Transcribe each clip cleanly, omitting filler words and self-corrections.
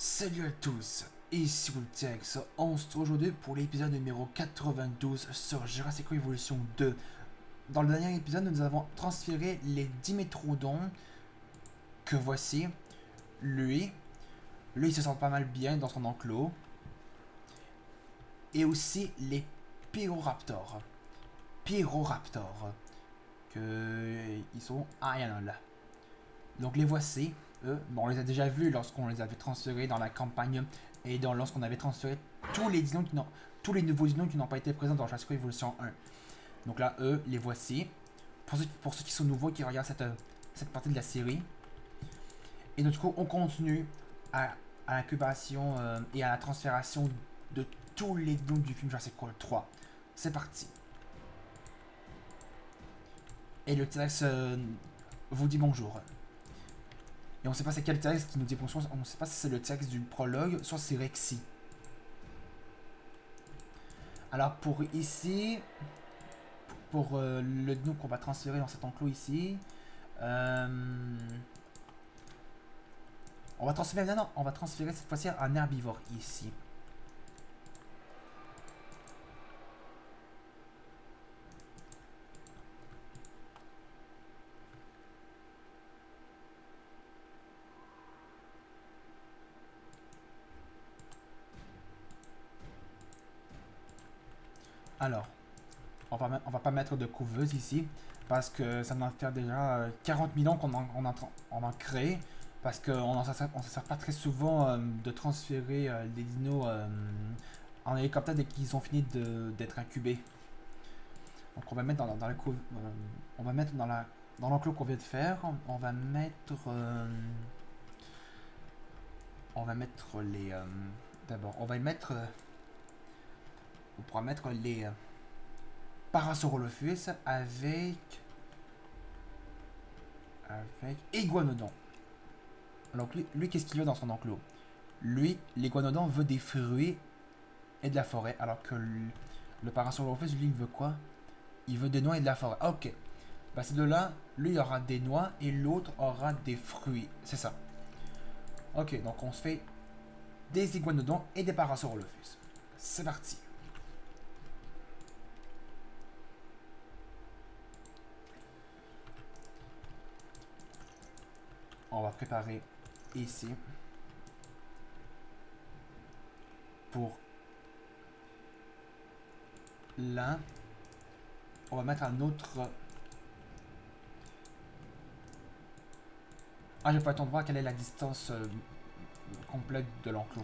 Salut à tous, ici Woltex. On se retrouve aujourd'hui pour l'épisode numéro 92 sur Jurassic World Evolution 2. Dans le dernier épisode, nous avons transféré les Dimetrodons que voici. Lui il se sent pas mal bien dans son enclos. Et aussi les Pyroraptors. Ils sont... Ah, il y en a là. Donc les voici. Eux, bon, on les a déjà vus lorsqu'on les avait transférés dans la campagne et lorsqu'on avait transféré tous les nouveaux dinos qui n'ont pas été présents dans Jurassic World Evolution 1. Donc là, eux, les voici. Pour ceux qui sont nouveaux, qui regardent cette partie de la série. Et du coup, on continue à l'incubation et à la transfération de tous les dinos du film Jurassic World 3. C'est parti. Et le T-Rex vous dit bonjour. Et on ne sait pas c'est quel T-Rex qui nous dit bonjour. On ne sait pas si c'est le T-Rex du prologue, soit c'est Rexy. Alors pour ici, pour le dino qu'on va transférer dans cet enclos ici, on va transférer cette fois-ci un herbivore ici. Alors, on va pas mettre de couveuse ici, parce que ça va faire déjà 40 000 ans qu'on en crée, parce qu'on ne s'en sert pas très souvent de transférer les dinos en hélicoptère dès qu'ils ont fini d'être incubés. Donc on va mettre dans la couve, on va mettre dans l'enclos qu'on vient de faire, on va mettre les d'abord on va mettre on pourra mettre les Parasaurolophus avec Iguanodon. Alors lui qu'est-ce qu'il veut dans son enclos? Lui, l'Iguanodon veut des fruits et de la forêt, alors que le Parasaurolophus, lui, il veut quoi? Il veut des noix et de la forêt. Ok. Bah ces deux-là, lui il aura des noix et l'autre aura des fruits. C'est ça. Ok, donc on se fait des iguanodons et des Parasaurolophus. C'est parti. On va préparer ici pour là. On va mettre un autre. Ah, j'ai pas le temps de voir quelle est la distance complète de l'enclos.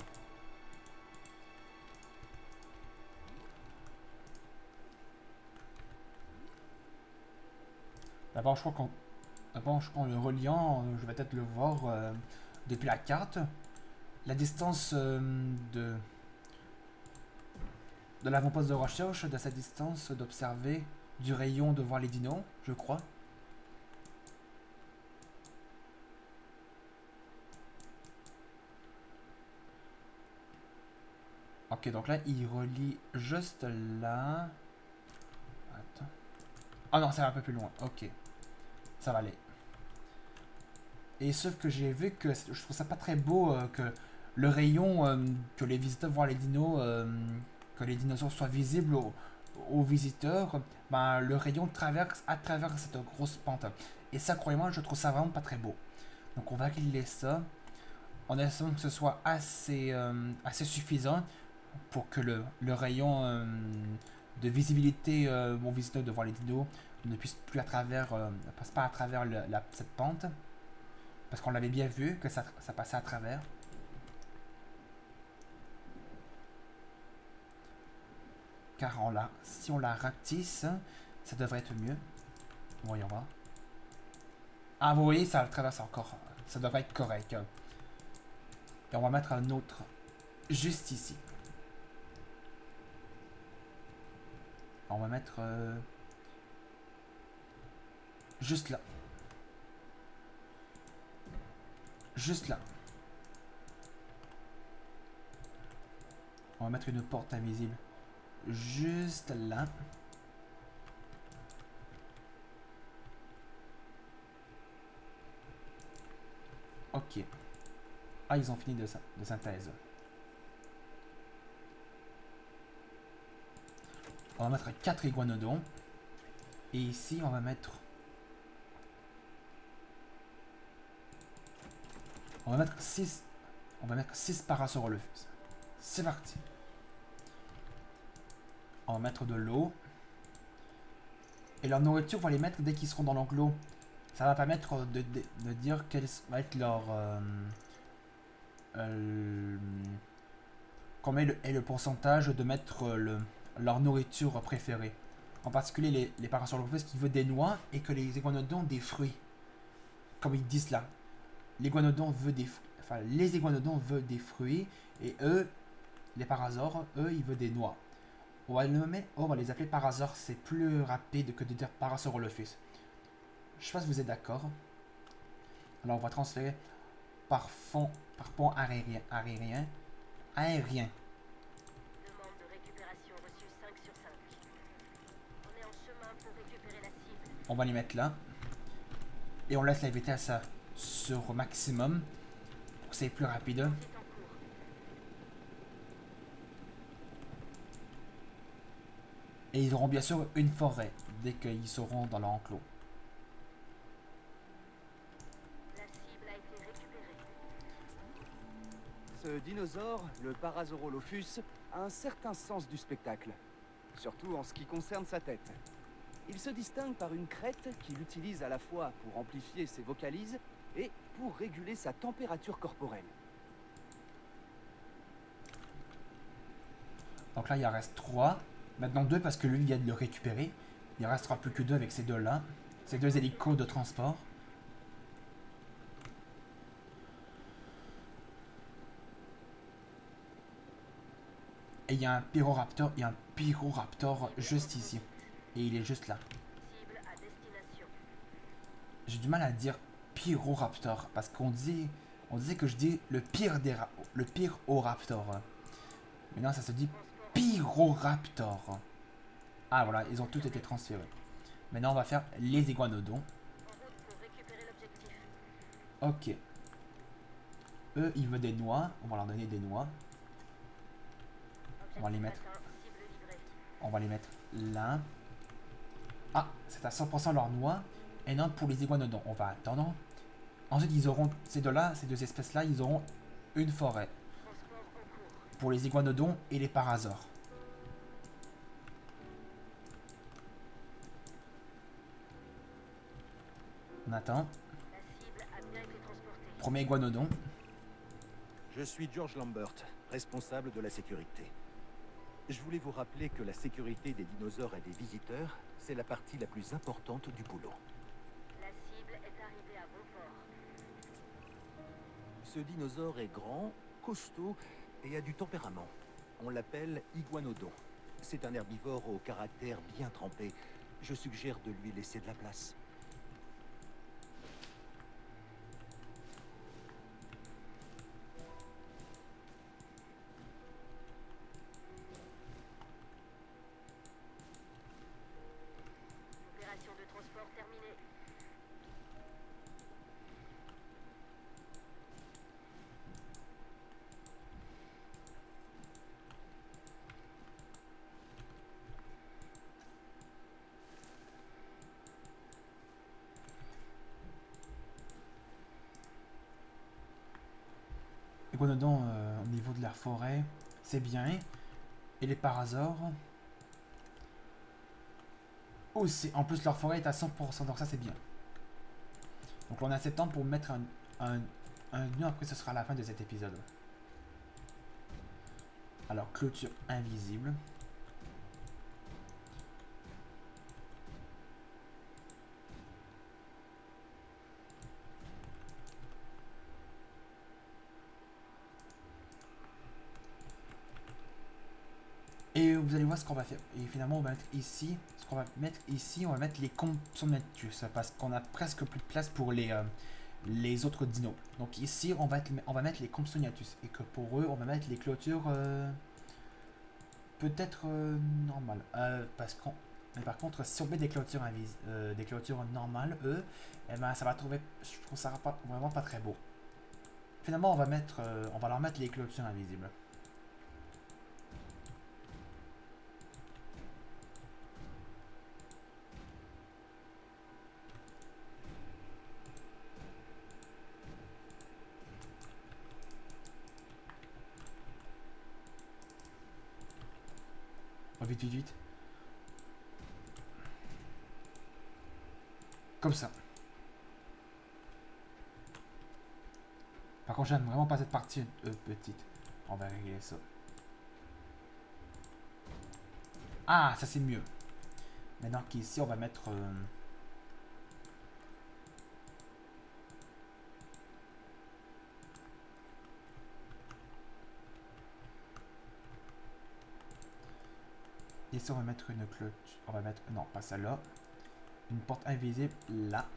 D'abord, je crois qu'en le reliant, je vais peut-être le voir depuis la carte. La distance de l'avant-poste de recherche, de sa distance d'observer du rayon de voir les dinos, je crois. Ok, donc là, il relie juste là. Attends. Ah non, c'est un peu plus loin. Ok, ça va aller. Et sauf que j'ai vu que je trouve ça pas très beau que le rayon que les visiteurs voient les dinos, que les dinosaures soient visibles aux visiteurs, ben, le rayon traverse à travers cette grosse pente. Et ça, croyez-moi, je trouve ça vraiment pas très beau. Donc on va régler ça en espérant que ce soit assez suffisant pour que le rayon de visibilité aux visiteurs de voir les dinos ne puisse plus passe pas à travers cette pente. Parce qu'on l'avait bien vu que ça passait à travers. Car si on la ratisse, ça devrait être mieux. Voyons voir. Ah, vous voyez, ça traverse encore. Ça devrait être correct. Et on va mettre un autre juste ici. On va mettre juste là. Juste là. On va mettre une porte invisible. Juste là. Ok. Ah, ils ont fini de synthèse. On va mettre 4 iguanodons. Et ici, on va mettre... On va mettre 6... On va mettre 6 Parasaurolophus. C'est parti. On va mettre de l'eau. Et leur nourriture, on va les mettre dès qu'ils seront dans l'enclos. Ça va permettre de dire quel va être leur... combien est le pourcentage de mettre leur nourriture préférée. En particulier les Parasaurolophus qui veulent des noix et que les iguanodons des fruits. Comme ils disent là. L'iguanodon veut des fruits. Enfin, les iguanodons veulent des fruits et eux, les parasaures, eux, ils veulent des noix. On va les appeler parasaures, c'est plus rapide que de dire Parasaurolophus. Je sais pas si vous êtes d'accord. Alors on va transférer par pont aérien. Demande de récupération reçue 5 sur 5. On est en chemin pour récupérer la cible. On va les mettre là. Et on laisse la vitesse sur maximum. Pour que c'est plus rapide. C'est en cours. Et ils auront bien sûr une forêt dès qu'ils seront dans leur enclos. La cible a été récupérée. Ce dinosaure, le Parasaurolophus, a un certain sens du spectacle, surtout en ce qui concerne sa tête. Il se distingue par une crête qu'il utilise à la fois pour amplifier ses vocalises et pour réguler sa température corporelle. Donc là, il en reste 3. Maintenant 2 parce que lui vient de le récupérer. Il ne restera plus que 2 avec ces deux-là. Ces 2 hélicos de transport. Et il y a un Pyroraptor juste ici. Et il est juste là. Cible à destination. J'ai du mal à dire Pyroraptor parce qu'on disait que je dis le Pyroraptor. Maintenant ça se dit Transport Pyroraptor. Ah voilà, ils ont tous été transférés. Maintenant on va faire les iguanodons. en route pour récupérer l'objectif. Ok. Eux ils veulent des noix. On va leur donner des noix. On va les Objectif mettre. atteint, cible livrée. On va les mettre là. Ah, c'est à 100% leur noix. Et non, pour les iguanodons, on va attendre. Ensuite, ils auront, ces deux espèces-là, ils auront une forêt. Transport en cours. Pour les iguanodons et les parasaures. On attend. La cible a bien été transportée. Premier iguanodon. Je suis George Lambert, responsable de la sécurité. Je voulais vous rappeler que la sécurité des dinosaures et des visiteurs, c'est la partie la plus importante du boulot. La cible est arrivée à bon port. Ce dinosaure est grand, costaud et a du tempérament. On l'appelle iguanodon. C'est un herbivore au caractère bien trempé. Je suggère de lui laisser de la place. Opération de transport terminée. Iguanodon au niveau de la forêt, c'est bien. Et les parasaures aussi. En plus, leur forêt est à 100%, donc ça c'est bien. Donc on a septembre pour mettre un nœud, après ce sera la fin de cet épisode. Alors, clôture invisible. Et vous allez voir ce qu'on va faire. Et finalement, on va mettre ici. Ce qu'on va mettre ici, on va mettre les Compsognathus. Parce qu'on a presque plus de place pour les autres dinos. Donc ici, on va mettre les Compsognathus. Et que pour eux, on va mettre les clôtures peut-être normales. Mais par contre, si on met des clôtures des clôtures normales, eux, eh ben, ça va trouver. Je trouve ça vraiment pas très beau. Finalement, on va mettre, on va leur mettre les clôtures invisibles. Oh, vite, vite, vite. Comme ça. Par contre, j'aime vraiment pas cette partie petite. On va régler ça. Ah, ça c'est mieux. Maintenant qu'ici, on va mettre... Ici, on va mettre une clôture. On va mettre... Non, pas celle-là. Une porte invisible là.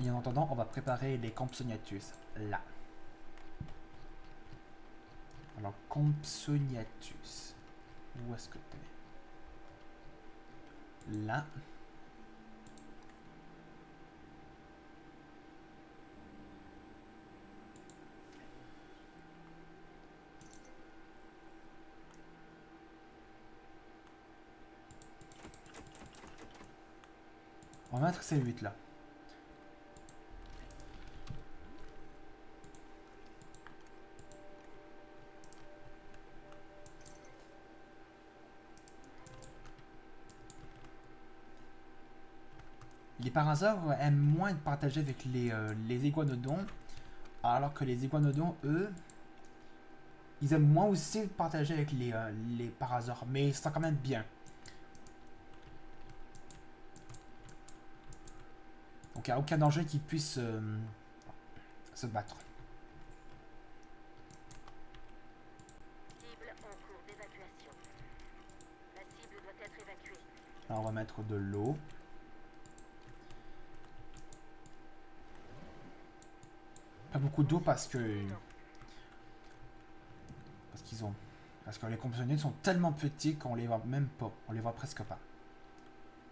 Et en attendant, on va préparer les Compsognathus là. Alors, Compsognathus. Où est-ce que t'es? Là. On va mettre ces 8 là. Les parasaures aiment moins être partagés avec les iguanodons, alors que les iguanodons, eux, ils aiment moins aussi partager avec les parasaures, mais ils sont quand même bien. Donc il n'y a aucun danger qu'ils puissent se battre. Cible en cours d'évacuation. La cible doit être évacuée. Alors on va mettre de l'eau. Pas beaucoup d'eau parce que... Parce que les compsognathus sont tellement petits qu'on les voit même pas. On les voit presque pas.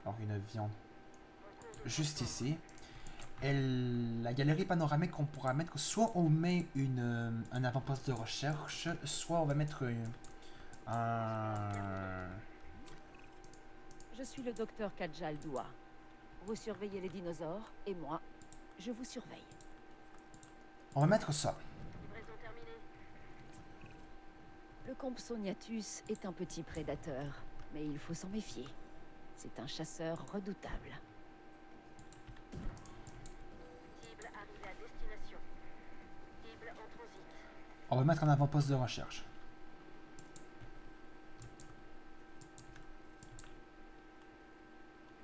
Alors une viande. Juste ici. Et la galerie panoramique qu'on pourra mettre, soit on met un avant-poste de recherche, soit on va mettre un... Je suis le docteur Kajal Dua. Vous surveillez les dinosaures, et moi, je vous surveille. On va mettre ça. Livraison terminée. Le Compsognathus est un petit prédateur, mais il faut s'en méfier. C'est un chasseur redoutable. Cible arrivée à destination. Cible en transit. On va mettre un avant-poste de recherche.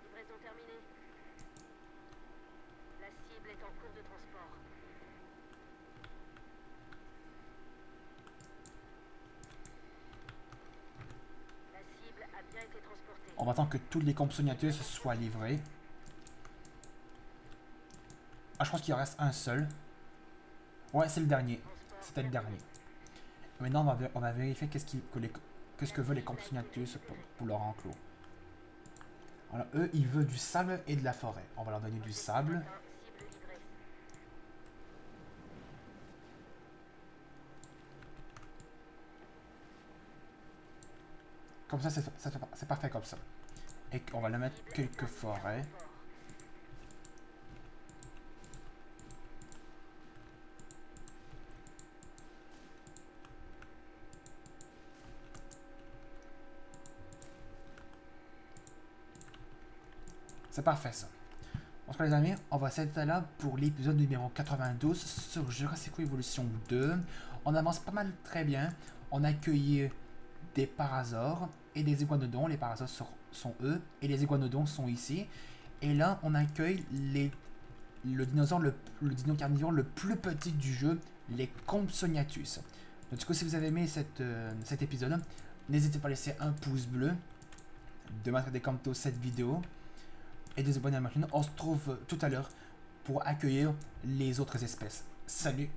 Livraison terminée. La cible est en cours de transport. La cible a bien été transportée. On va attendre que tous les Compsognathus soient livrés. Ah, je pense qu'il en reste un seul. Ouais, c'est le dernier. C'était le dernier. Maintenant, on va vérifier qu'est-ce que veulent les Compsognathus pour leur enclos. Alors, eux, ils veulent du sable et de la forêt. On va leur donner du sable. Cible livrée. Comme ça, c'est parfait comme ça. Et on va leur mettre quelques forêts. C'est parfait ça. En tout cas les amis, on va s'arrêter là pour l'épisode numéro 92 sur Jurassic World Evolution 2. On avance pas mal très bien. On a accueilli des parasaures et des iguanodons. Les parasaures sont eux et les iguanodons sont ici. Et là on accueille le dino carnivore le plus petit du jeu, les Compsognathus. Donc, du coup si vous avez aimé cet épisode, n'hésitez pas à laisser un pouce bleu, de mettre des commentaires cette vidéo et de vous abonner à ma chaîne. On se retrouve tout à l'heure pour accueillir les autres espèces. Salut!